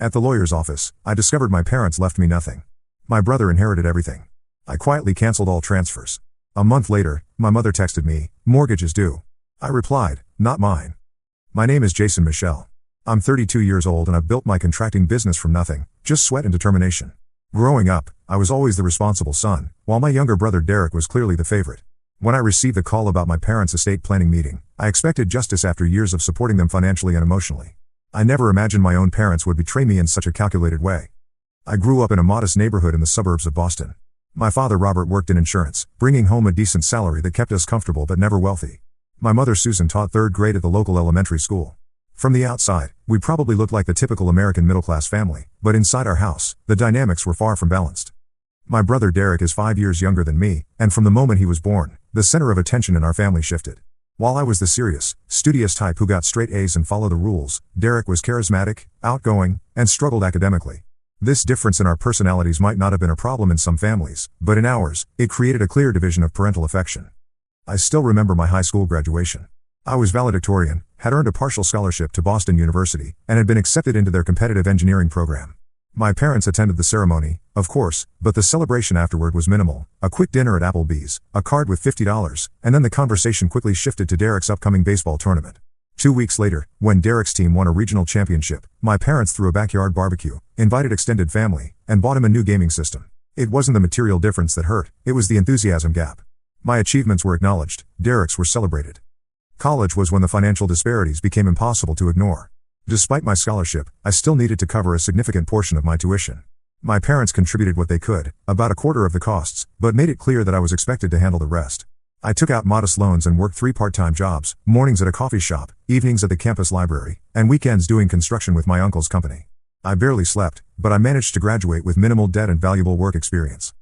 At the lawyer's office, I discovered my parents left me nothing. My brother inherited everything. I quietly canceled all transfers. A month later, my mother texted me, "Mortgage is due." I replied, "Not mine." My name is Jason Michel. I'm 32 years old and I've built my contracting business from nothing, just sweat and determination. Growing up, I was always the responsible son, while my younger brother Derek was clearly the favorite. When I received the call about my parents' estate planning meeting, I expected justice after years of supporting them financially and emotionally. I never imagined my own parents would betray me in such a calculated way. I grew up in a modest neighborhood in the suburbs of Boston. My father Robert worked in insurance, bringing home a decent salary that kept us comfortable but never wealthy. My mother Susan taught third grade at the local elementary school. From the outside, we probably looked like the typical American middle-class family, but inside our house, the dynamics were far from balanced. My brother Derek is 5 years younger than me, and from the moment he was born, the center of attention in our family shifted. While I was the serious, studious type who got straight A's and followed the rules, Derek was charismatic, outgoing, and struggled academically. This difference in our personalities might not have been a problem in some families, but in ours, it created a clear division of parental affection. I still remember my high school graduation. I was valedictorian, had earned a partial scholarship to Boston University, and had been accepted into their competitive engineering program. My parents attended the ceremony, of course, but the celebration afterward was minimal: a quick dinner at Applebee's, a card with $50, and then the conversation quickly shifted to Derek's upcoming baseball tournament. 2 weeks later, when Derek's team won a regional championship, my parents threw a backyard barbecue, invited extended family, and bought him a new gaming system. It wasn't the material difference that hurt, it was the enthusiasm gap. My achievements were acknowledged, Derek's were celebrated. College was when the financial disparities became impossible to ignore. Despite my scholarship, I still needed to cover a significant portion of my tuition. My parents contributed what they could, about a quarter of the costs, but made it clear that I was expected to handle the rest. I took out modest loans and worked 3 part-time jobs, mornings at a coffee shop, evenings at the campus library, and weekends doing construction with my uncle's company. I barely slept, but I managed to graduate with minimal debt and valuable work experience.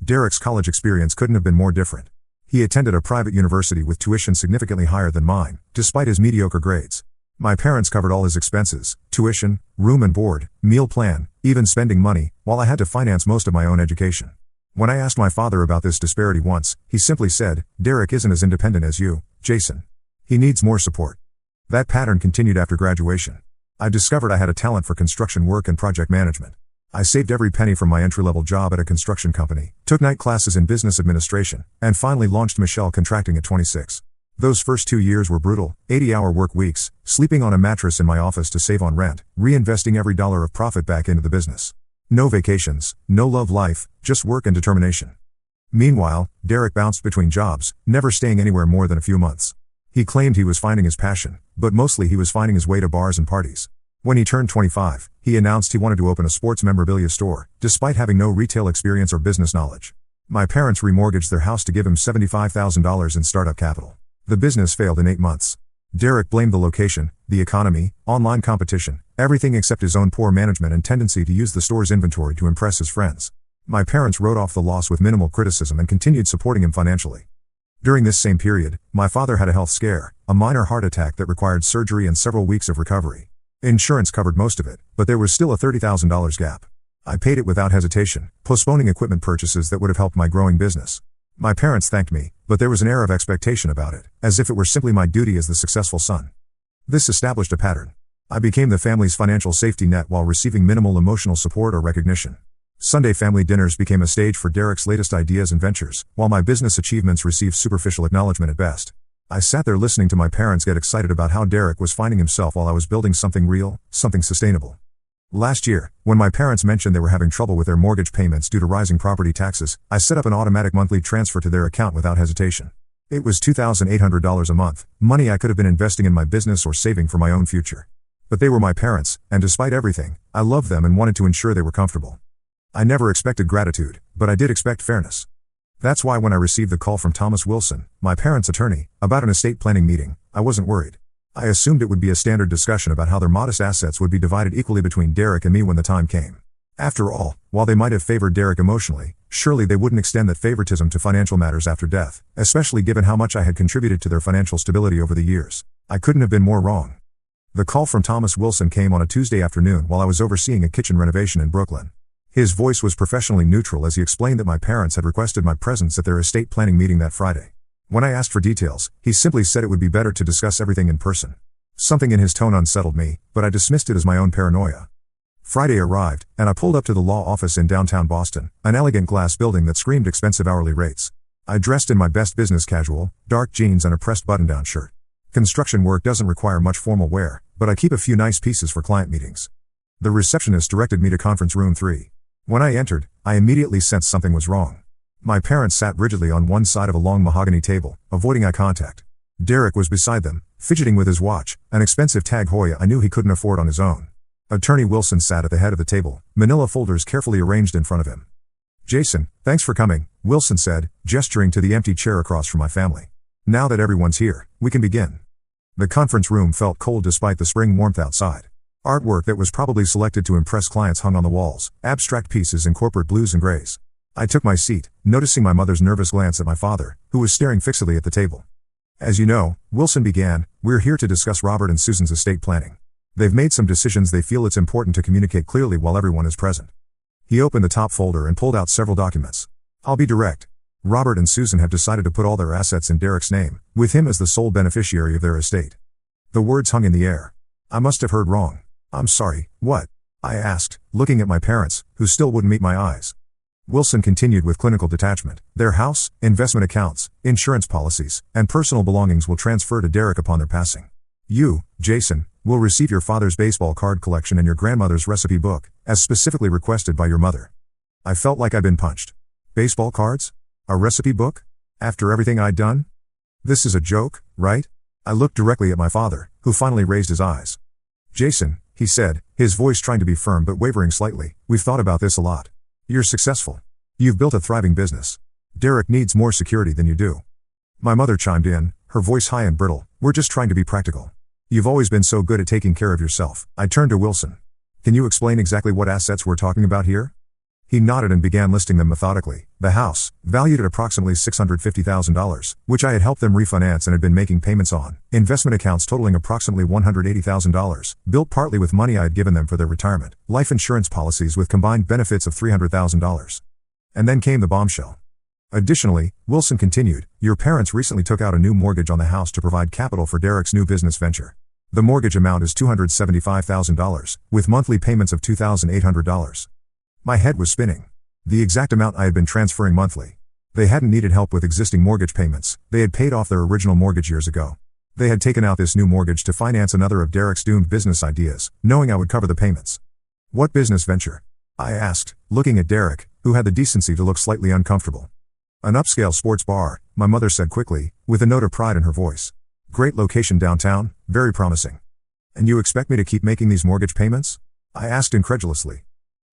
Derek's college experience couldn't have been more different. He attended a private university with tuition significantly higher than mine, despite his mediocre grades. My parents covered all his expenses: tuition, room and board, meal plan, even spending money, while I had to finance most of my own education. When I asked my father about this disparity once, he simply said, "Derek isn't as independent as you, Jason. He needs more support." That pattern continued after graduation. I discovered I had a talent for construction work and project management. I saved every penny from my entry-level job at a construction company, took night classes in business administration, and finally launched Michel Contracting at 26. Those first 2 years were brutal: 80-hour work weeks, sleeping on a mattress in my office to save on rent, reinvesting every dollar of profit back into the business. No vacations, no love life, just work and determination. Meanwhile, Derek bounced between jobs, never staying anywhere more than a few months. He claimed he was finding his passion, but mostly he was finding his way to bars and parties. When he turned 25, he announced he wanted to open a sports memorabilia store, despite having no retail experience or business knowledge. My parents remortgaged their house to give him $75,000 in startup capital. The business failed in 8 months. Derek blamed the location, the economy, online competition, everything except his own poor management and tendency to use the store's inventory to impress his friends. My parents wrote off the loss with minimal criticism and continued supporting him financially. During this same period, my father had a health scare, a minor heart attack that required surgery and several weeks of recovery. Insurance covered most of it, but there was still a $30,000 gap. I paid it without hesitation, postponing equipment purchases that would have helped my growing business. My parents thanked me, but there was an air of expectation about it, as if it were simply my duty as the successful son. This established a pattern. I became the family's financial safety net while receiving minimal emotional support or recognition. Sunday family dinners became a stage for Derek's latest ideas and ventures, while my business achievements received superficial acknowledgement at best. I sat there listening to my parents get excited about how Derek was finding himself while I was building something real, something sustainable. Last year, when my parents mentioned they were having trouble with their mortgage payments due to rising property taxes, I set up an automatic monthly transfer to their account without hesitation. It was $2,800 a month, money I could have been investing in my business or saving for my own future. But they were my parents, and despite everything, I loved them and wanted to ensure they were comfortable. I never expected gratitude, but I did expect fairness. That's why when I received the call from Thomas Wilson, my parents' attorney, about an estate planning meeting, I wasn't worried. I assumed it would be a standard discussion about how their modest assets would be divided equally between Derek and me when the time came. After all, while they might have favored Derek emotionally, surely they wouldn't extend that favoritism to financial matters after death, especially given how much I had contributed to their financial stability over the years. I couldn't have been more wrong. The call from Thomas Wilson came on a Tuesday afternoon while I was overseeing a kitchen renovation in Brooklyn. His voice was professionally neutral as he explained that my parents had requested my presence at their estate planning meeting that Friday. When I asked for details, he simply said it would be better to discuss everything in person. Something in his tone unsettled me, but I dismissed it as my own paranoia. Friday arrived, and I pulled up to the law office in downtown Boston, an elegant glass building that screamed expensive hourly rates. I dressed in my best business casual, dark jeans and a pressed button-down shirt. Construction work doesn't require much formal wear, but I keep a few nice pieces for client meetings. The receptionist directed me to conference room 3. When I entered, I immediately sensed something was wrong. My parents sat rigidly on one side of a long mahogany table, avoiding eye contact. Derek was beside them, fidgeting with his watch, an expensive Tag Heuer I knew he couldn't afford on his own. Attorney Wilson sat at the head of the table, manila folders carefully arranged in front of him. "Jason, thanks for coming," Wilson said, gesturing to the empty chair across from my family. "Now that everyone's here, we can begin." The conference room felt cold despite the spring warmth outside. Artwork that was probably selected to impress clients hung on the walls, abstract pieces in corporate blues and grays. I took my seat, noticing my mother's nervous glance at my father, who was staring fixedly at the table. "As you know," Wilson began, "we're here to discuss Robert and Susan's estate planning. They've made some decisions they feel it's important to communicate clearly while everyone is present." He opened the top folder and pulled out several documents. "I'll be direct. Robert and Susan have decided to put all their assets in Derek's name, with him as the sole beneficiary of their estate." The words hung in the air. I must have heard wrong. "I'm sorry, what?" I asked, looking at my parents, who still wouldn't meet my eyes. Wilson continued with clinical detachment. "Their house, investment accounts, insurance policies, and personal belongings will transfer to Derek upon their passing. You, Jason, will receive your father's baseball card collection and your grandmother's recipe book, as specifically requested by your mother." I felt like I'd been punched. Baseball cards? A recipe book? After everything I'd done? This is a joke, right? I looked directly at my father, who finally raised his eyes. "Jason," he said, his voice trying to be firm but wavering slightly, "we've thought about this a lot. You're successful. You've built a thriving business. Derek needs more security than you do." My mother chimed in, her voice high and brittle, "We're just trying to be practical. You've always been so good at taking care of yourself." I turned to Wilson. "Can you explain exactly what assets we're talking about here?" He nodded and began listing them methodically. The house, valued at approximately $650,000, which I had helped them refinance and had been making payments on. Investment accounts totaling approximately $180,000, built partly with money I had given them for their retirement. Life insurance policies with combined benefits of $300,000. And then came the bombshell. Additionally, Wilson continued, "Your parents recently took out a new mortgage on the house to provide capital for Derek's new business venture. The mortgage amount is $275,000, with monthly payments of $2,800. My head was spinning. The exact amount I had been transferring monthly. They hadn't needed help with existing mortgage payments, they had paid off their original mortgage years ago. They had taken out this new mortgage to finance another of Derek's doomed business ideas, knowing I would cover the payments." "What business venture?" I asked, looking at Derek, who had the decency to look slightly uncomfortable. "An upscale sports bar," my mother said quickly, with a note of pride in her voice. "Great location downtown, very promising." "And you expect me to keep making these mortgage payments?" I asked incredulously.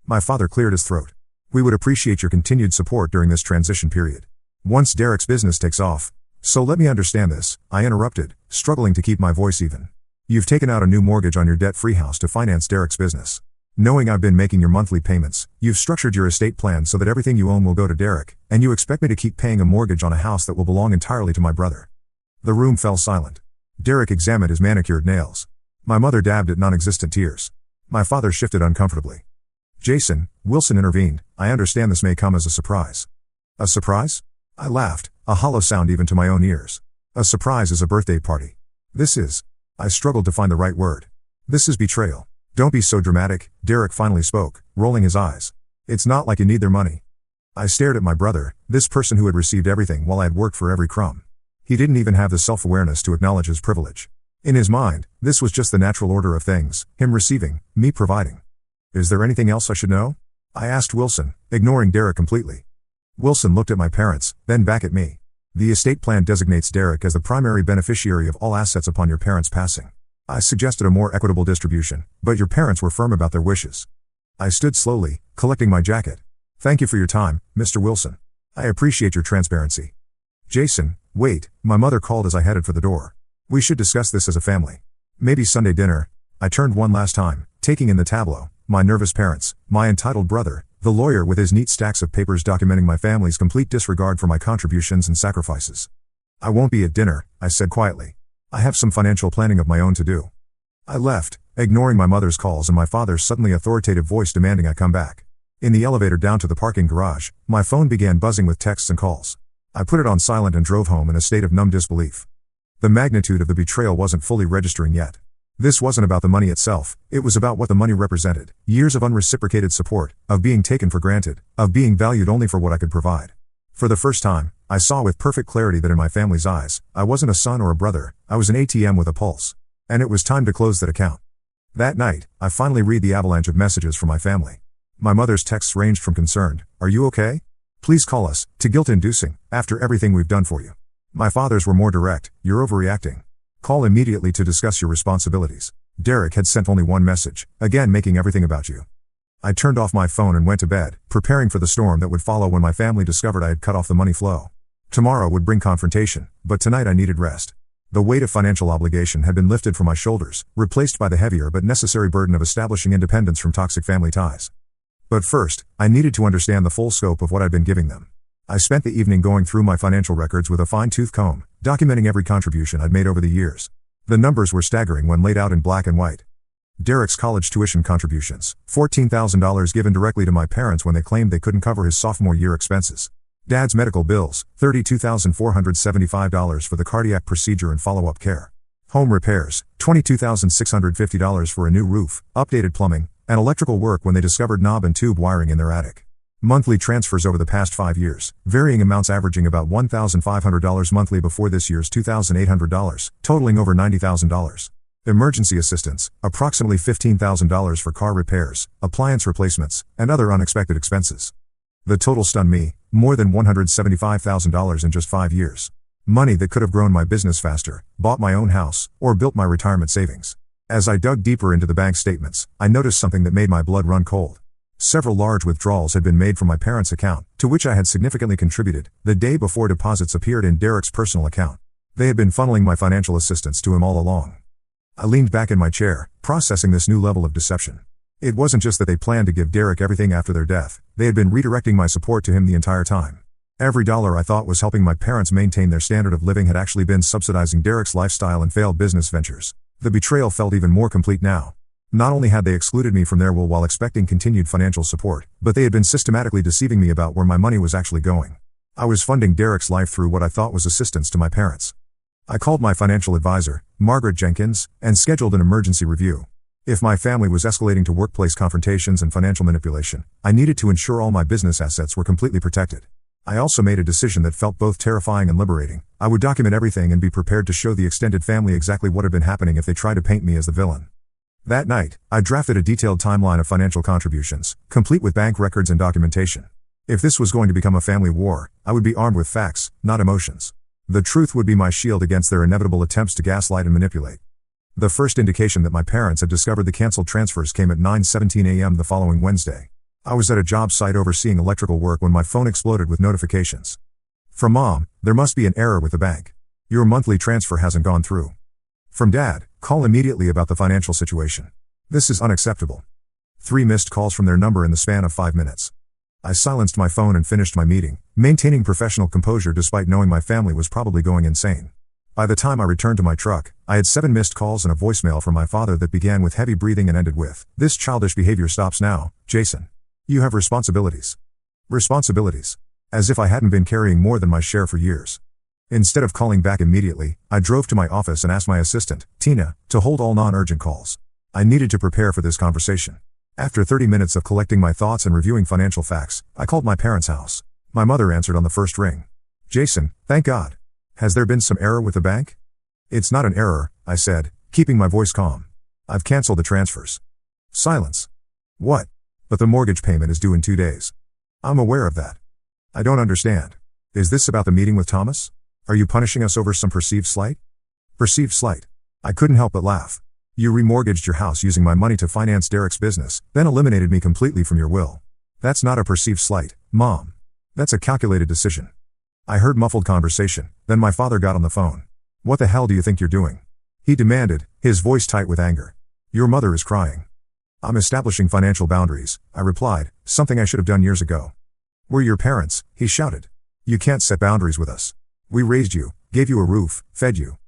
My father cleared his throat. "We would appreciate your continued support during this transition period. Once Derek's business takes off." "So let me understand this," I interrupted, struggling to keep my voice even. "You've taken out a new mortgage on your debt-free house to finance Derek's business. Knowing I've been making your monthly payments, you've structured your estate plan so that everything you own will go to Derek, and you expect me to keep paying a mortgage on a house that will belong entirely to my brother." The room fell silent. Derek examined his manicured nails. My mother dabbed at non-existent tears. My father shifted uncomfortably. "Jason," Wilson intervened, "I understand this may come as a surprise." "A surprise?" I laughed, a hollow sound even to my own ears. "A surprise is a birthday party. This is—" I struggled to find the right word. "This is betrayal." "Don't be so dramatic," Derek finally spoke, rolling his eyes. "It's not like you need their money." I stared at my brother, this person who had received everything while I had worked for every crumb. He didn't even have the self-awareness to acknowledge his privilege. In his mind, this was just the natural order of things, him receiving, me providing. "Is there anything else I should know?" I asked Wilson, ignoring Derek completely. Wilson looked at my parents, then back at me. "The estate plan designates Derek as the primary beneficiary of all assets upon your parents' passing. I suggested a more equitable distribution, but your parents were firm about their wishes." I stood slowly, collecting my jacket. "Thank you for your time, Mr. Wilson. I appreciate your transparency." "Jason, wait," my mother called as I headed for the door. "We should discuss this as a family. Maybe Sunday dinner." I turned one last time, taking in the tableau, my nervous parents, my entitled brother, the lawyer with his neat stacks of papers documenting my family's complete disregard for my contributions and sacrifices. "I won't be at dinner," I said quietly. "I have some financial planning of my own to do." I left, ignoring my mother's calls and my father's suddenly authoritative voice demanding I come back. In the elevator down to the parking garage, my phone began buzzing with texts and calls. I put it on silent and drove home in a state of numb disbelief. The magnitude of the betrayal wasn't fully registering yet. This wasn't about the money itself, it was about what the money represented. Years of unreciprocated support, of being taken for granted, of being valued only for what I could provide. For the first time, I saw with perfect clarity that in my family's eyes, I wasn't a son or a brother, I was an ATM with a pulse. And it was time to close that account. That night, I finally read the avalanche of messages from my family. My mother's texts ranged from concerned, "Are you okay? Please call us," to guilt-inducing, "After everything we've done for you." My father's were more direct, "You're overreacting. Call immediately to discuss your responsibilities." Derek had sent only one message, again making everything about you. I turned off my phone and went to bed, preparing for the storm that would follow when my family discovered I had cut off the money flow. Tomorrow would bring confrontation, but tonight I needed rest. The weight of financial obligation had been lifted from my shoulders, replaced by the heavier but necessary burden of establishing independence from toxic family ties. But first, I needed to understand the full scope of what I'd been giving them. I spent the evening going through my financial records with a fine-tooth comb, documenting every contribution I'd made over the years. The numbers were staggering when laid out in black and white. Derek's college tuition contributions, $14,000 given directly to my parents when they claimed they couldn't cover his sophomore year expenses. Dad's medical bills, $32,475 for the cardiac procedure and follow-up care. Home repairs, $22,650 for a new roof, updated plumbing, and electrical work when they discovered knob and tube wiring in their attic. Monthly transfers over the past 5 years, varying amounts averaging about $1,500 monthly before this year's $2,800, totaling over $90,000. Emergency assistance, approximately $15,000 for car repairs, appliance replacements, and other unexpected expenses. The total stunned me, more than $175,000 in just 5 years. Money that could have grown my business faster, bought my own house, or built my retirement savings. As I dug deeper into the bank statements, I noticed something that made my blood run cold. Several large withdrawals had been made from my parents' account, to which I had significantly contributed, the day before deposits appeared in Derek's personal account. They had been funneling my financial assistance to him all along. I leaned back in my chair, processing this new level of deception. It wasn't just that they planned to give Derek everything after their death, they had been redirecting my support to him the entire time. Every dollar I thought was helping my parents maintain their standard of living had actually been subsidizing Derek's lifestyle and failed business ventures. The betrayal felt even more complete now. Not only had they excluded me from their will while expecting continued financial support, but they had been systematically deceiving me about where my money was actually going. I was funding Derek's life through what I thought was assistance to my parents. I called my financial advisor, Margaret Jenkins, and scheduled an emergency review. If my family was escalating to workplace confrontations and financial manipulation, I needed to ensure all my business assets were completely protected. I also made a decision that felt both terrifying and liberating. I would document everything and be prepared to show the extended family exactly what had been happening if they tried to paint me as the villain. That night, I drafted a detailed timeline of financial contributions, complete with bank records and documentation. If this was going to become a family war, I would be armed with facts, not emotions. The truth would be my shield against their inevitable attempts to gaslight and manipulate. The first indication that my parents had discovered the canceled transfers came at 9:17 a.m. the following Wednesday. I was at a job site overseeing electrical work when my phone exploded with notifications. From Mom, "There must be an error with the bank. Your monthly transfer hasn't gone through." From Dad, "Call immediately about the financial situation. This is unacceptable." 3 missed calls from their number in the span of 5 minutes. I silenced my phone and finished my meeting, maintaining professional composure despite knowing my family was probably going insane. By the time I returned to my truck, I had 7 missed calls and a voicemail from my father that began with heavy breathing and ended with, "This childish behavior stops now, Jason. You have responsibilities." Responsibilities. As if I hadn't been carrying more than my share for years. Instead of calling back immediately, I drove to my office and asked my assistant, Tina, to hold all non-urgent calls. I needed to prepare for this conversation. After 30 minutes of collecting my thoughts and reviewing financial facts, I called my parents' house. My mother answered on the first ring. "Jason, thank God. Has there been some error with the bank?" "It's not an error," I said, keeping my voice calm. "I've canceled the transfers." Silence. "What?" "But the mortgage payment is due in 2 days." "I'm aware of that." "I don't understand. Is this about the meeting with Thomas? Are you punishing us over some perceived slight?" "Perceived slight." I couldn't help but laugh. "You remortgaged your house using my money to finance Derek's business, then eliminated me completely from your will. That's not a perceived slight, Mom. That's a calculated decision." I heard muffled conversation, then my father got on the phone. "What the hell do you think you're doing?" he demanded, his voice tight with anger. "Your mother is crying." "I'm establishing financial boundaries," I replied, something I should have done years ago. "We're your parents," he shouted. "You can't set boundaries with us. We raised you, gave you a roof, fed you."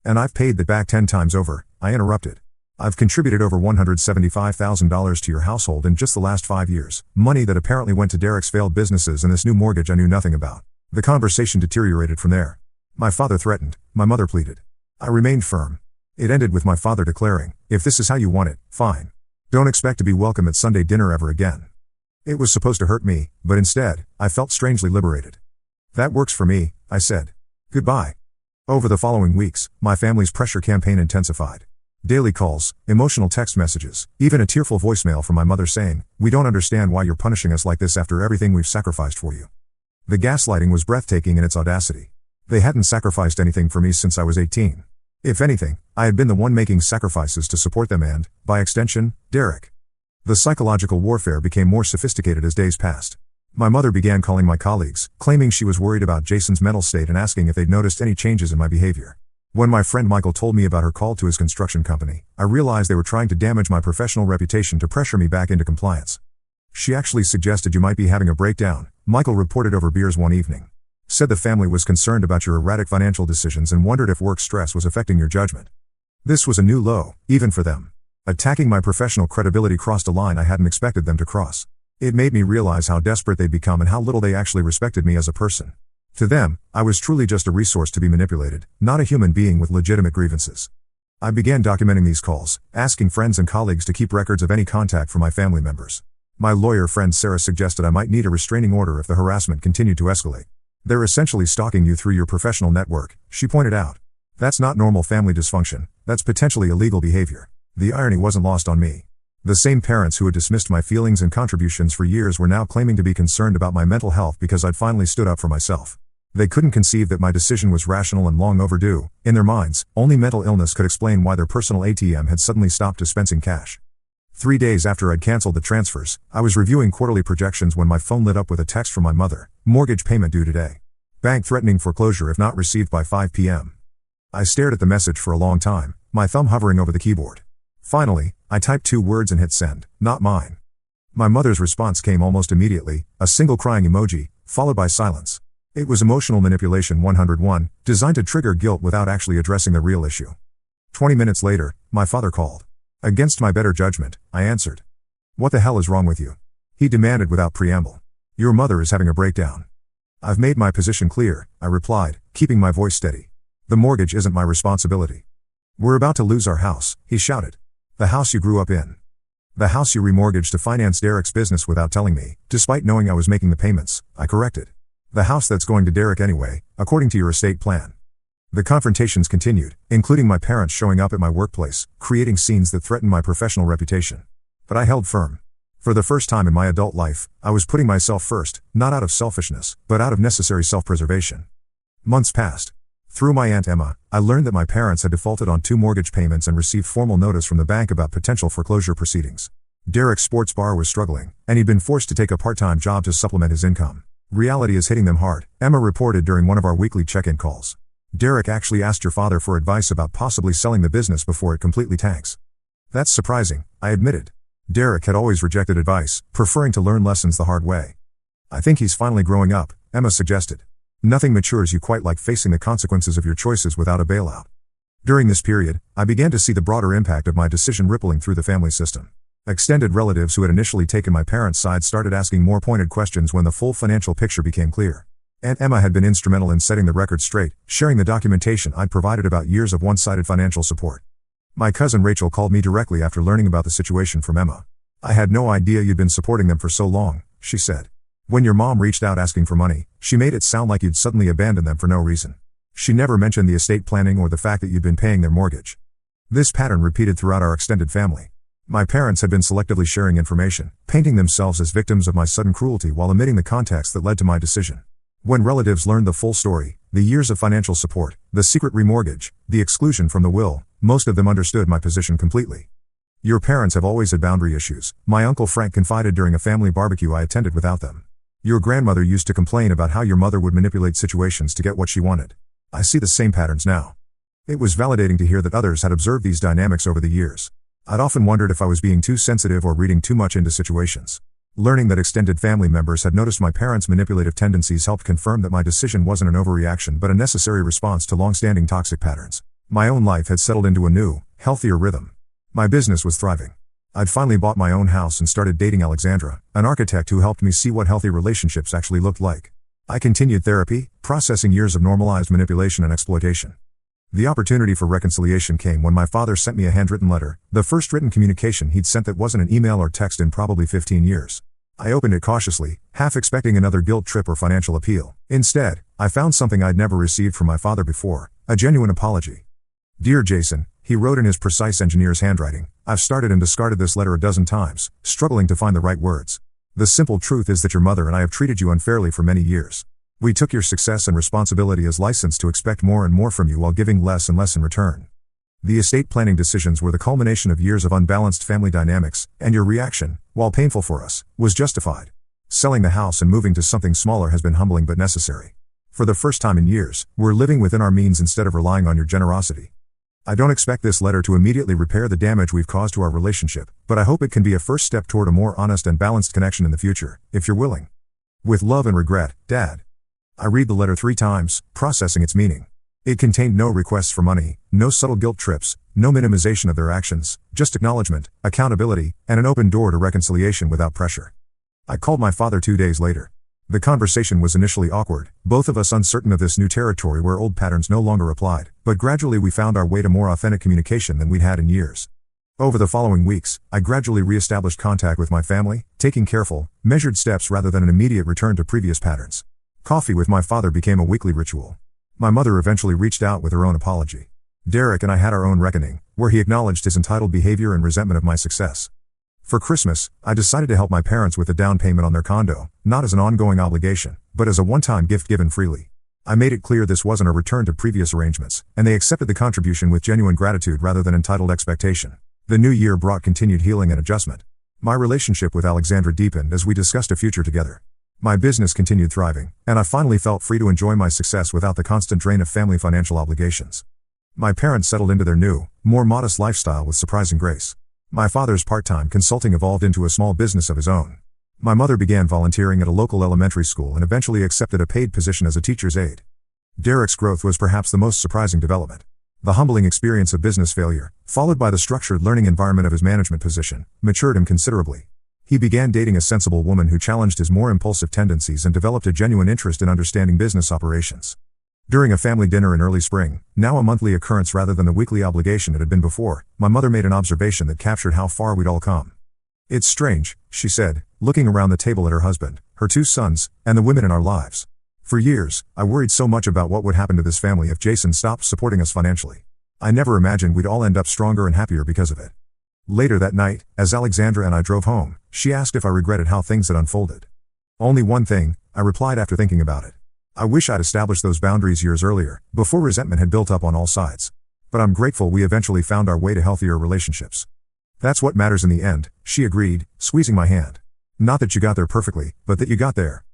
"And I've paid that back 10 times over," I interrupted. "I've contributed over $175,000 to your household in just the last 5 years, money that apparently went to Derek's failed businesses and this new mortgage I knew nothing about." The conversation deteriorated from there. My father threatened, my mother pleaded. I remained firm. It ended with my father declaring, "If this is how you want it, fine. Don't expect to be welcome at Sunday dinner ever again." It was supposed to hurt me, but instead, I felt strangely liberated. "That works for me," I said. "Goodbye." Over the following weeks, my family's pressure campaign intensified. Daily calls, emotional text messages, even a tearful voicemail from my mother saying, "We don't understand why you're punishing us like this after everything we've sacrificed for you." The gaslighting was breathtaking in its audacity. They hadn't sacrificed anything for me since I was 18. If anything, I had been the one making sacrifices to support them and, by extension, Derek. The psychological warfare became more sophisticated as days passed. My mother began calling my colleagues, claiming she was worried about Jason's mental state and asking if they'd noticed any changes in my behavior. When my friend Michael told me about her call to his construction company, I realized they were trying to damage my professional reputation to pressure me back into compliance. "She actually suggested you might be having a breakdown," Michael reported over beers one evening. "Said the family was concerned about your erratic financial decisions and wondered if work stress was affecting your judgment." This was a new low, even for them. Attacking my professional credibility crossed a line I hadn't expected them to cross. It made me realize how desperate they'd become and how little they actually respected me as a person. To them, I was truly just a resource to be manipulated, not a human being with legitimate grievances. I began documenting these calls, asking friends and colleagues to keep records of any contact from my family members. My lawyer friend Sarah suggested I might need a restraining order if the harassment continued to escalate. "They're essentially stalking you through your professional network," she pointed out. "That's not normal family dysfunction, that's potentially illegal behavior." The irony wasn't lost on me. The same parents who had dismissed my feelings and contributions for years were now claiming to be concerned about my mental health because I'd finally stood up for myself. They couldn't conceive that my decision was rational and long overdue. In their minds, only mental illness could explain why their personal ATM had suddenly stopped dispensing cash. 3 days after I'd canceled the transfers, I was reviewing quarterly projections when my phone lit up with a text from my mother, "Mortgage payment due today. Bank threatening foreclosure if not received by 5 p.m. I stared at the message for a long time, my thumb hovering over the keyboard. Finally, I typed 2 words and hit send, "Not mine." My mother's response came almost immediately, a single crying emoji, followed by silence. It was emotional manipulation 101, designed to trigger guilt without actually addressing the real issue. 20 minutes later, my father called. Against my better judgment, I answered. "What the hell is wrong with you?" he demanded without preamble. "Your mother is having a breakdown." "I've made my position clear," I replied, keeping my voice steady. "The mortgage isn't my responsibility." "We're about to lose our house," he shouted. "The house you grew up in. The house you remortgaged to finance Derek's business without telling me, despite knowing I was making the payments," I corrected. "The house that's going to Derek anyway, according to your estate plan." The confrontations continued, including my parents showing up at my workplace, creating scenes that threatened my professional reputation. But I held firm. For the first time in my adult life, I was putting myself first, not out of selfishness, but out of necessary self-preservation. Months passed. Through my Aunt Emma, I learned that my parents had defaulted on 2 mortgage payments and received formal notice from the bank about potential foreclosure proceedings. Derek's sports bar was struggling, and he'd been forced to take a part-time job to supplement his income. "Reality is hitting them hard," Emma reported during one of our weekly check-in calls. "Derek actually asked your father for advice about possibly selling the business before it completely tanks." "That's surprising," I admitted. Derek had always rejected advice, preferring to learn lessons the hard way. "I think he's finally growing up," Emma suggested. "Nothing matures you quite like facing the consequences of your choices without a bailout." During this period, I began to see the broader impact of my decision rippling through the family system. Extended relatives who had initially taken my parents' side started asking more pointed questions when the full financial picture became clear. Aunt Emma had been instrumental in setting the record straight, sharing the documentation I'd provided about years of one-sided financial support. My cousin Rachel called me directly after learning about the situation from Emma. "I had no idea you'd been supporting them for so long," she said. "When your mom reached out asking for money, she made it sound like you'd suddenly abandoned them for no reason. She never mentioned the estate planning or the fact that you'd been paying their mortgage." This pattern repeated throughout our extended family. My parents had been selectively sharing information, painting themselves as victims of my sudden cruelty while omitting the context that led to my decision. When relatives learned the full story, the years of financial support, the secret remortgage, the exclusion from the will, most of them understood my position completely. "Your parents have always had boundary issues," my Uncle Frank confided during a family barbecue I attended without them. "Your grandmother used to complain about how your mother would manipulate situations to get what she wanted. I see the same patterns now." It was validating to hear that others had observed these dynamics over the years. I'd often wondered if I was being too sensitive or reading too much into situations. Learning that extended family members had noticed my parents' manipulative tendencies helped confirm that my decision wasn't an overreaction but a necessary response to long-standing toxic patterns. My own life had settled into a new, healthier rhythm. My business was thriving. I'd finally bought my own house and started dating Alexandra, an architect who helped me see what healthy relationships actually looked like. I continued therapy, processing years of normalized manipulation and exploitation. The opportunity for reconciliation came when my father sent me a handwritten letter, the first written communication he'd sent that wasn't an email or text in probably 15 years. I opened it cautiously, half expecting another guilt trip or financial appeal. Instead, I found something I'd never received from my father before, a genuine apology. "Dear Jason," he wrote in his precise engineer's handwriting, "I've started and discarded this letter a dozen times, struggling to find the right words. The simple truth is that your mother and I have treated you unfairly for many years. We took your success and responsibility as license to expect more and more from you while giving less and less in return. The estate planning decisions were the culmination of years of unbalanced family dynamics, and your reaction, while painful for us, was justified. Selling the house and moving to something smaller has been humbling but necessary. For the first time in years, we're living within our means instead of relying on your generosity. I don't expect this letter to immediately repair the damage we've caused to our relationship, but I hope it can be a first step toward a more honest and balanced connection in the future, if you're willing. With love and regret, Dad." I read the letter 3 times, processing its meaning. It contained no requests for money, no subtle guilt trips, no minimization of their actions, just acknowledgement, accountability, and an open door to reconciliation without pressure. I called my father 2 days later. The conversation was initially awkward, both of us uncertain of this new territory where old patterns no longer applied, but gradually we found our way to more authentic communication than we'd had in years. Over the following weeks, I gradually re-established contact with my family, taking careful, measured steps rather than an immediate return to previous patterns. Coffee with my father became a weekly ritual. My mother eventually reached out with her own apology. Derek and I had our own reckoning, where he acknowledged his entitled behavior and resentment of my success. For Christmas, I decided to help my parents with a down payment on their condo, not as an ongoing obligation, but as a one-time gift given freely. I made it clear this wasn't a return to previous arrangements, and they accepted the contribution with genuine gratitude rather than entitled expectation. The new year brought continued healing and adjustment. My relationship with Alexandra deepened as we discussed a future together. My business continued thriving, and I finally felt free to enjoy my success without the constant drain of family financial obligations. My parents settled into their new, more modest lifestyle with surprising grace. My father's part-time consulting evolved into a small business of his own. My mother began volunteering at a local elementary school and eventually accepted a paid position as a teacher's aide. Derek's growth was perhaps the most surprising development. The humbling experience of business failure, followed by the structured learning environment of his management position, matured him considerably. He began dating a sensible woman who challenged his more impulsive tendencies and developed a genuine interest in understanding business operations. During a family dinner in early spring, now a monthly occurrence rather than the weekly obligation it had been before, my mother made an observation that captured how far we'd all come. "It's strange," she said, looking around the table at her husband, her 2 sons, and the women in our lives. "For years, I worried so much about what would happen to this family if Jason stopped supporting us financially. I never imagined we'd all end up stronger and happier because of it." Later that night, as Alexandra and I drove home, she asked if I regretted how things had unfolded. "Only one thing," I replied after thinking about it. "I wish I'd established those boundaries years earlier, before resentment had built up on all sides. But I'm grateful we eventually found our way to healthier relationships." "That's what matters in the end," she agreed, squeezing my hand. "Not that you got there perfectly, but that you got there."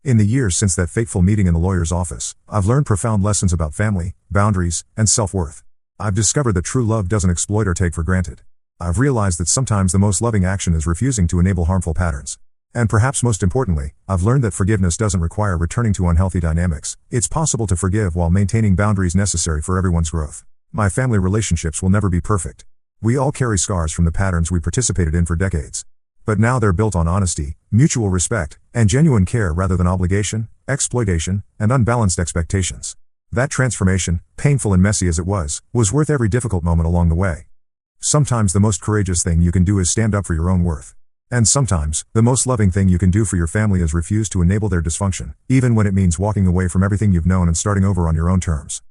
In the years since that fateful meeting in the lawyer's office, I've learned profound lessons about family, boundaries, and self-worth. I've discovered that true love doesn't exploit or take for granted. I've realized that sometimes the most loving action is refusing to enable harmful patterns. And perhaps most importantly, I've learned that forgiveness doesn't require returning to unhealthy dynamics. It's possible to forgive while maintaining boundaries necessary for everyone's growth. My family relationships will never be perfect. We all carry scars from the patterns we participated in for decades. But now they're built on honesty, mutual respect, and genuine care rather than obligation, exploitation, and unbalanced expectations. That transformation, painful and messy as it was worth every difficult moment along the way. Sometimes the most courageous thing you can do is stand up for your own worth. And sometimes, the most loving thing you can do for your family is refuse to enable their dysfunction, even when it means walking away from everything you've known and starting over on your own terms.